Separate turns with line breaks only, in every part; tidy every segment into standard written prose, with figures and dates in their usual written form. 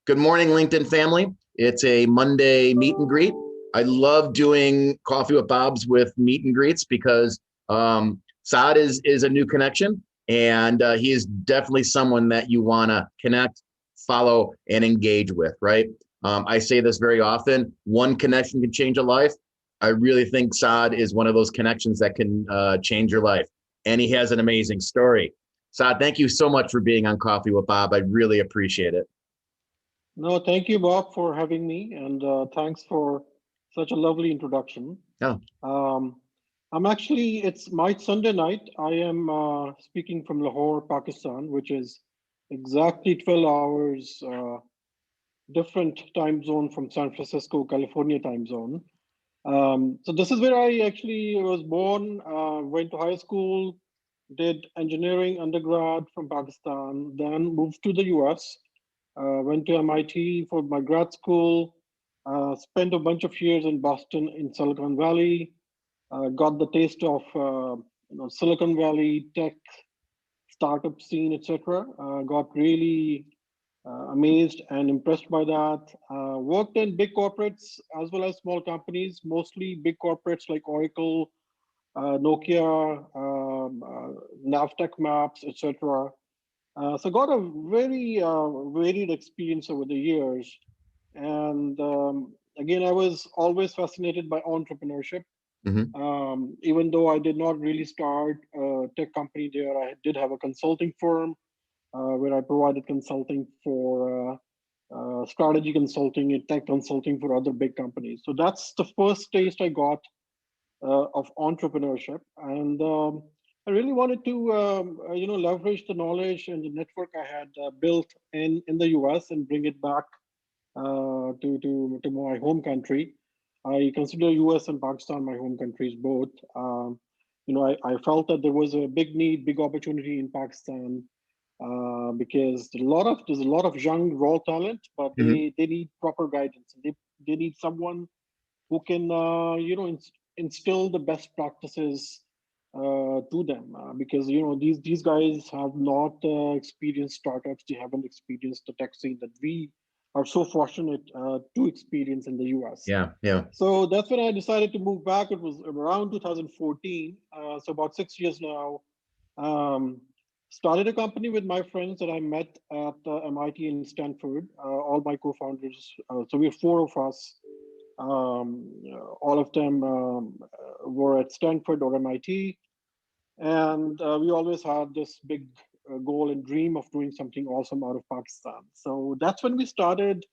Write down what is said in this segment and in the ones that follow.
Good morning, LinkedIn family. It's a Monday meet and greet. I love doing coffee with Bob's with meet and greets because Saad is a new connection, and he is definitely someone that you want to connect, follow, and engage with. Right? I say this very often: one connection can change a life. I really think Saad is one of those connections that can change your life, and he has an amazing story. Saad, thank you so much for being on Coffee with Bob. I really appreciate it.
No, thank you, Bob, for having me, and thanks for such a lovely introduction.
Oh,
Um, it's my Sunday night. I am speaking from Lahore, Pakistan, which is exactly 12 hours different time zone from San Francisco, California time zone. So this is where I actually was born, went to high school, did engineering undergrad from Pakistan, then moved to the US, went to MIT for my grad school, spent a bunch of years in Boston in Silicon Valley, got the taste of Silicon Valley tech startup scene, etc. Got really amazed and impressed by that. Worked in big corporates as well as small companies, mostly big corporates like Oracle, Nokia, Navtech Maps, etc. So got a very varied experience over the years. And again, I was always fascinated by entrepreneurship.
mhm.
Even though I did not really start a tech company there, I did have a consulting firm where I provided consulting for strategy consulting and tech consulting for other big companies. So that's the first taste I got of entrepreneurship, and I really wanted to leverage the knowledge and the network I had built in the US and bring it back to my home country. I consider US and Pakistan my home countries both. I felt that there was a big need, big opportunity in Pakistan because there's a lot of young raw talent, but
Mhm.
they need proper guidance. They need someone who can instill the best practices to them because these guys have not experienced startups. They haven't experienced the tech scene that we are so fortunate to experience in the US.
Yeah, yeah.
So that's when I decided to move back. It was around 2014, so about 6 years now. um, Started a company with my friends that I met at MIT and Stanford, all my co-founders. So we're four of us. All of them were at Stanford or MIT, and we always had this big goal and dream of doing something awesome out of Pakistan. So that's when we started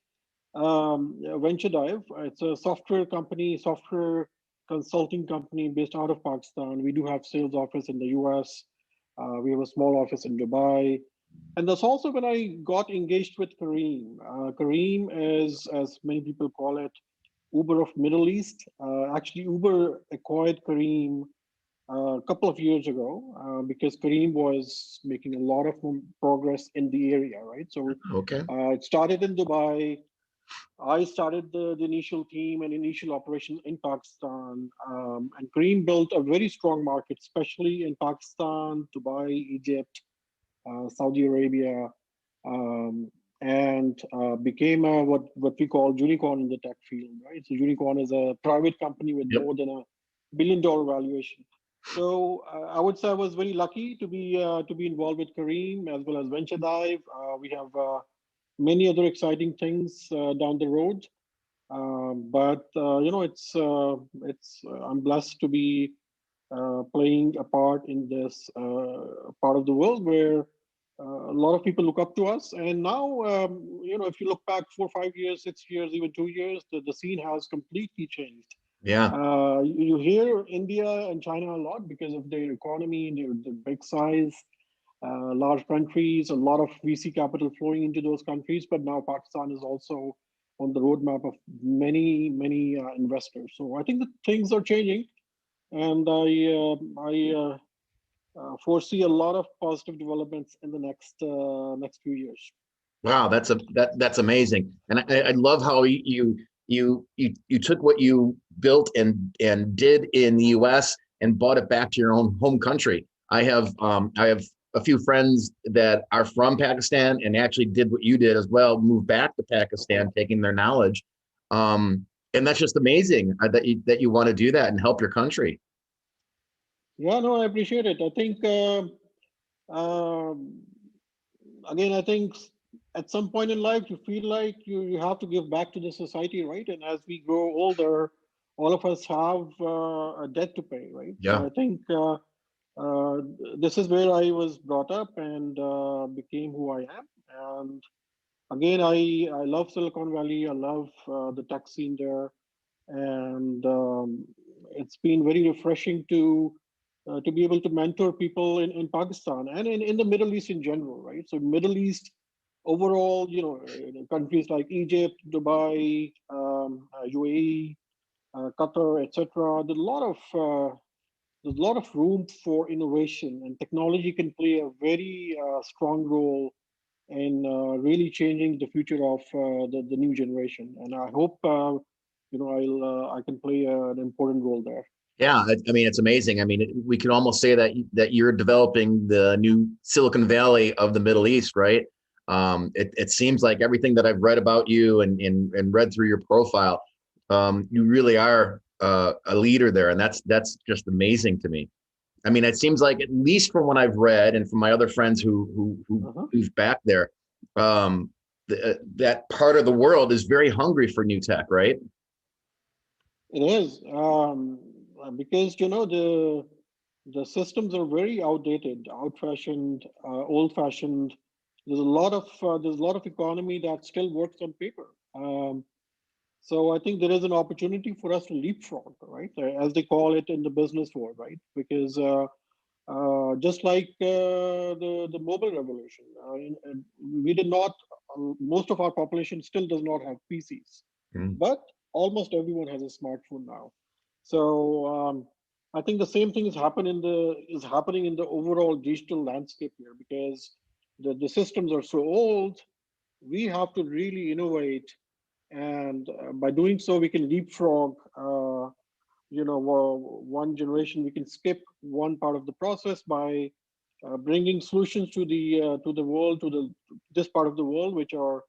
Venture Dive. It's a software company, software consulting company based out of Pakistan. We do have sales office in the US. We have a small office in Dubai. And that's also when I got engaged with Kareem. Kareem is, as many people call it, Uber of Middle East. Actually, Uber acquired Kareem a couple of years ago because Kareem was making a lot of progress in the area, right? So
Okay.
it started in Dubai. I started the initial team and initial operation in Pakistan, and Kareem built a very strong market, especially in Pakistan, Dubai, Egypt, Saudi Arabia, um, and became what we call unicorn in the tech field, right? So unicorn is a private company with
Yep.
more than $1 billion valuation. So I would say I was very lucky to be involved with Kareem as well as Venture Dive. We have many other exciting things down the road. But I'm blessed to be playing a part in this part of the world where a lot of people look up to us. And now, if you look back 4, 5 years, 6 years, even 2 years, the scene has completely changed.
Yeah.
You hear India and China a lot because of their economy, their big size, large countries, a lot of VC capital flowing into those countries. But now Pakistan is also on the roadmap of many investors. So I think that things are changing, and I foresee a lot of positive developments in the next few years.
Wow, that's amazing, and I love how you took what you built and did in the U.S. and brought it back to your own home country. I have a few friends that are from Pakistan and actually did what you did as well, moved back to Pakistan, taking their knowledge. And that's just amazing that you want to do that and help your country.
Yeah, no, I appreciate it. I think um, again, I think at some point in life you feel like you have to give back to the society, right? And as we grow older, all of us have a debt to pay, right? So
Yeah.
I think uh, this is where I was brought up and became who I am. And again, I love Silicon Valley. I love the tech scene there, and it's been very refreshing to be able to mentor people in Pakistan and in the Middle East in general, right? So Middle East overall, countries like Egypt, Dubai, UAE, Qatar, etc. There's a lot of room for innovation, and technology can play a very strong role in really changing the future of the new generation. And I hope I can play an important role there.
Yeah, I mean, it's amazing. I mean, we can almost say that you're developing the new Silicon Valley of the Middle East, right? It seems like everything that I've read about you and read through your profile, you really are a leader there, and that's just amazing to me. I mean, it seems like, at least from what I've read and from my other friends who've back there, that part of the world is very hungry for new tech, right?
It is because the systems are very outdated, out-fashioned, old-fashioned. There's a lot of economy that still works on paper. So I think there is an opportunity for us to leapfrog, right? As they call it in the business world, right? Because just like the mobile revolution, we did not. Most of our population still does not have PCs,
Mm.
but almost everyone has a smartphone now. So I think the same thing is happening in the overall digital landscape here because the systems are so old. We have to really innovate, and by doing so, we can leapfrog. One generation, we can skip one part of the process by bringing solutions to the world, this part of the world, which are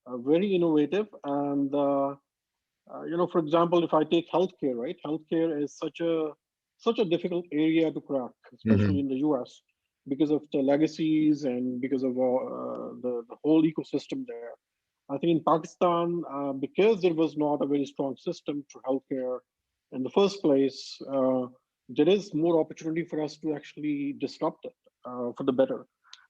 very innovative. And for example, if I take healthcare, right? Healthcare is such a difficult area to crack, especially
Hmm.
in the US, because of the legacies and because of the whole ecosystem there. I think in Pakistan, because there was not a very strong system to healthcare in the first place, there is more opportunity for us to actually disrupt it for the better.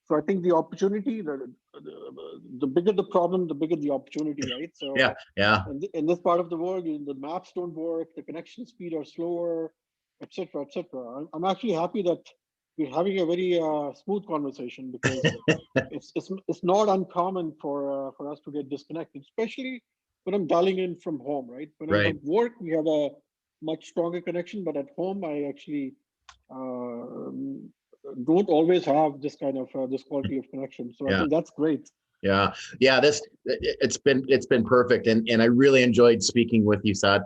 So I think the opportunity, the bigger the problem, the bigger the opportunity, right?
Yeah,
So
yeah.
in this part of the world, the maps don't work, the connection speed are slower, etc., etc. I'm actually happy that we're having a very smooth conversation because it's not uncommon for us to get disconnected, especially when I'm dialing in from home, right? When I'm
Right.
at work, we have a much stronger connection, but at home, I actually uh, don't always have this kind of this quality of connection. So I
Yeah.
think that's great.
Yeah. Yeah. It's been perfect. And I really enjoyed speaking with you, Saad.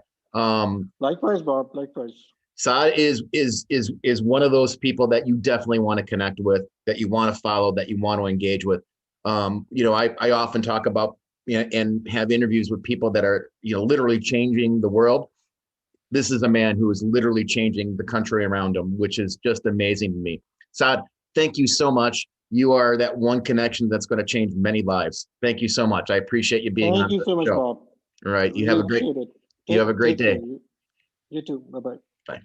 Likewise, Bob. Likewise.
Saad is one of those people that you definitely want to connect with, that you want to follow, that you want to engage with. I often talk about, and have interviews with people that are, literally changing the world. This is a man who is literally changing the country around him, which is just amazing to me. Saad, thank you so much. You are that one connection that's going to change many lives. Thank you so much. I appreciate you being
Thank
on
you
the
so much,
show.
Bob.
All right.
Really appreciate it.
You have a great
Take care.
day.
You too. Bye bye.
Bye.